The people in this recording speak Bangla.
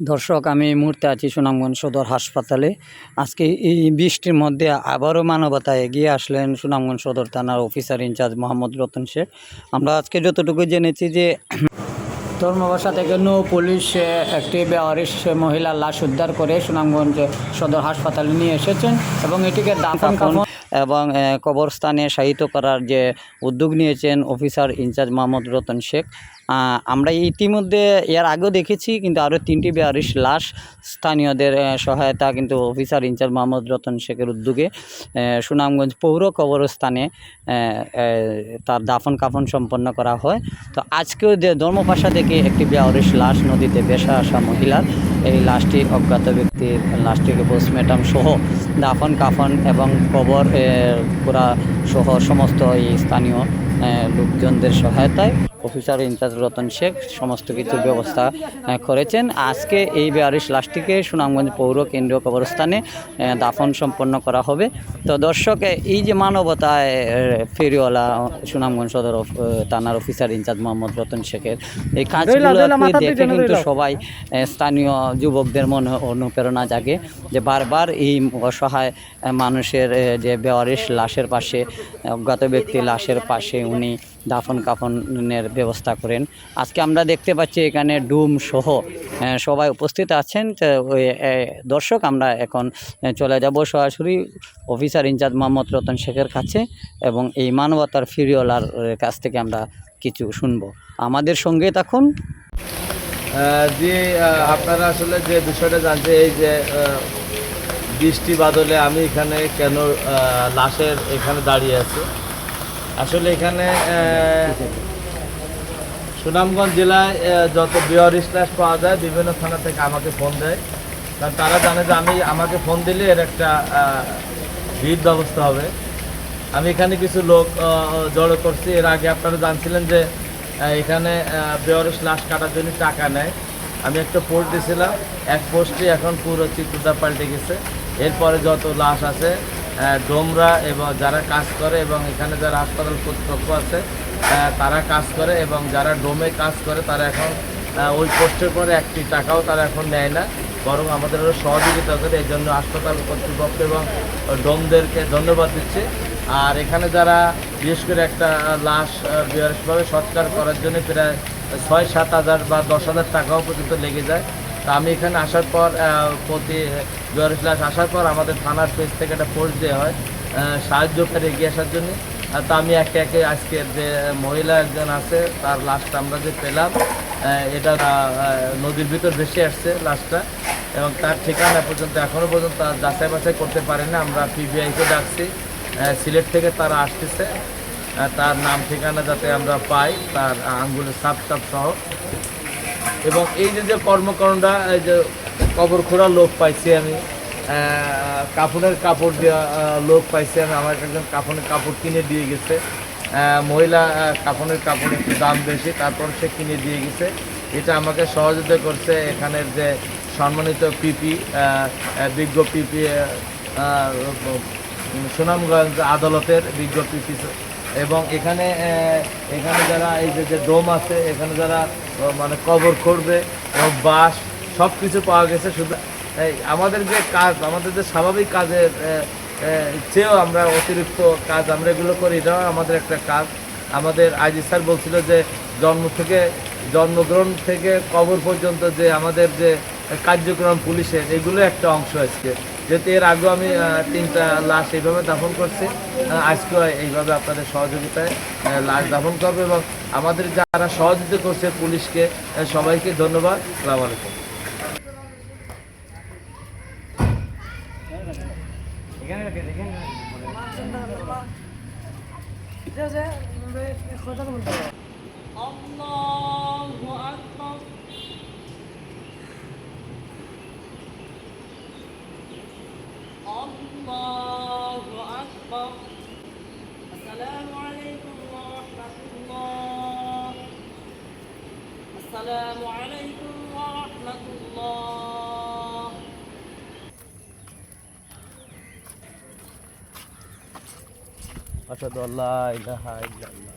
দর্শক, আমি এই মুহূর্তে আছি সুনামগঞ্জ সদর হাসপাতালে। আজকে এই বৃষ্টির মধ্যে আবারও মানবতা এগিয়ে আসলেন সুনামগঞ্জ সদর থানার অফিসার ইনচার্জ মোহাম্মদ রতন শেখ। আমরা আজকে যতটুকু জেনেছি যে ধর্মবাসা থেকে নৌ পুলিশ একটি বেওয়ারিশ মহিলার লাশ উদ্ধার করে সুনামগঞ্জ সদর হাসপাতালে নিয়ে এসেছেন এবং এটিকে দাফন কাফন এবং কবরস্থানে শায়িত করার যে উদ্যোগ নিয়েছেন অফিসার ইনচার্জ মোহাম্মদ রতন শেখ। আমরা ইতিমধ্যে এর আগেও দেখেছি, কিন্তু আরও 3টি বেওয়ারিশ লাশ স্থানীয়দের সহায়তা কিন্তু অফিসার ইনচার্জ মোহাম্মদ রতন শেখের উদ্যোগে সুনামগঞ্জ পৌর কবরস্থানে তার দাফন কাফন সম্পন্ন করা হয়। তো আজকেও ধর্মপাশা থেকে একটি বেওয়ারিশ লাশ নদীতে ভেসে আসা মহিলার এই লাশটি অজ্ঞাত ব্যক্তির লাশটিকে পোস্টমর্টম সহ দাফন কাফন এবং কবর করা সহ সমস্ত এই স্থানীয় লোকজনদের সহায়তায় অফিসার ইনচার্জ রতন শেখ সমস্ত কিছুর ব্যবস্থা করেছেন। আজকে এই বেওয়ারিশ লাশটিকে সুনামগঞ্জ পৌর কেন্দ্রীয় কবরস্থানে দাফন সম্পন্ন করা হবে। তো দর্শক, এই যে মানবতায় ফেরিওয়ালা সুনামগঞ্জ সদর থানার অফিসার ইনচার্জ মোহাম্মদ রতন শেখের এই কাজগুলো দেখে কিন্তু সবাই স্থানীয় যুবকদের মনে অনুপ্রেরণা জাগে যে বারবার এই অসহায় মানুষের যে বেওয়ারিশ লাশের পাশে, অজ্ঞাত ব্যক্তির লাশের পাশে উনি দাফন কাফনের ব্যবস্থা করেন। আজকে আমরা দেখতে পাচ্ছি এখানে ডুম সহ সবাই উপস্থিত আছেন। দর্শক, আমরা এখন চলে যাব সরাসরি অফিসার ইনচার্জ মোহাম্মদ রতন শেখের কাছে এবং এই মানবতার ফিরিওয়ালার কাছ থেকে আমরা কিছু শুনবো। আমাদের সঙ্গে থাকুন। যে আপনারা আসলে যে বিষয়টা জানতে, এই যে বৃষ্টি বাদলে আমি এখানে কেন লাশের এখানে দাঁড়িয়ে আছি, আসলে এখানে সুনামগঞ্জ জেলায় যত বেওয়ারিশ লাশ পাওয়া যায় বিভিন্ন থানা থেকে আমাকে ফোন দেয়, কারণ তারা জানে যে আমাকে ফোন দিলে এর একটা ভিড় ব্যবস্থা হবে। আমি এখানে কিছু লোক জড়ো করছি। এর আগে আপনারা জানছিলেন যে এখানে বেওয়ারিশ লাশ কাটার জন্য টাকা নেয়। আমি একটা পোস্ট দিয়েছিলাম, এক পোস্টে এখন পুরো চিত্রটা পাল্টে গেছে। এরপরে যত লাশ আছে ডোমরা এবং যারা কাজ করে এবং এখানে যারা হাসপাতাল কর্তৃপক্ষ আছে তারা কাজ করে এবং যারা ডোমে কাজ করে তারা এখন ওই পোস্টের পরে একটি টাকাও তারা এখন নেয় না, বরং আমাদের সহযোগিতা করে। এই জন্য হাসপাতাল কর্তৃপক্ষ এবং ডোমদেরকে ধন্যবাদ দিচ্ছে। আর এখানে যারা বিশেষ করে একটা লাশ বেওয়ারিশভাবে সৎকার করার জন্য প্রায় 6-7 হাজার বা 10 হাজার টাকাও পর্যন্ত লেগে যায়। তা আমি এখানে আসার পর প্রতি বেওয়ারিশ লাশ আসার পর আমাদের থানার পেজ থেকে একটা পোস্ট দেওয়া হয় সাহায্য করে এগিয়ে আসার জন্য। তা আমি একে একে আজকের যে মহিলা একজন আছে তার লাশটা আমরা যে পেলাম, এটা নদীর ভিতর ভেসে আসছে লাশটা, এবং তার ঠিকানা পর্যন্ত এখনও পর্যন্ত যাচাই বাছাই করতে পারি না। আমরা পিবিআইকে ডাকছি, সিলেট থেকে তারা আসতেছে, তার নাম ঠিকানা যাতে আমরা পাই, তার আঙ্গুলের ছাপ সহ। এবং এই যে কর্মকাণ্ডটা, এই যে কবর খোঁড়া লোক পাইছি আমি, কাফনের কাপড় দেওয়া লোক পাইছি আমি, আমার একজন কাফনের কাপড় কিনে দিয়ে গেছে। মহিলা কাফনের কাপড় একটু দাম বেশি, তারপর সে কিনে দিয়ে গেছে। এটা আমাকে সহযোগিতা করছে এখানের যে সম্মানিত পিপি, বিজ্ঞ পিপি, সুনামগঞ্জ আদালতের বিজ্ঞ পিপি। এবং এখানে যারা এই যে ডোম আছে, এখানে যারা মানে কবর করবে এবং বাঁশ সব কিছু পাওয়া গেছে। শুধু আমাদের যে কাজ, আমাদের যে স্বাভাবিক কাজের চেয়েও আমরা অতিরিক্ত কাজ আমরা এগুলো করি, এটাও আমাদের একটা কাজ। আমাদের আইজি স্যার বলছিল যে জন্মগ্রহণ থেকে কবর পর্যন্ত যে আমাদের যে কার্যক্রম পুলিশের, এগুলো একটা অংশ আজকে। যেহেতু এর আগেও আমি 3টা লাশ এইভাবে দাফন করছি, আজকেও এইভাবে আপনাদের সহযোগিতায় লাশ দাফন করবে। এবং আমাদের যারা সহযোগিতা করছে পুলিশকে, সবাইকে ধন্যবাদ। আসসালামু আলাইকুম। Allahu Akbar. Assalamu alaikum wa rahmatullah. Assalamu alaikum wa rahmatullah. আশহাদু আল্লা ইলাহা ইল্লাল্লাহ।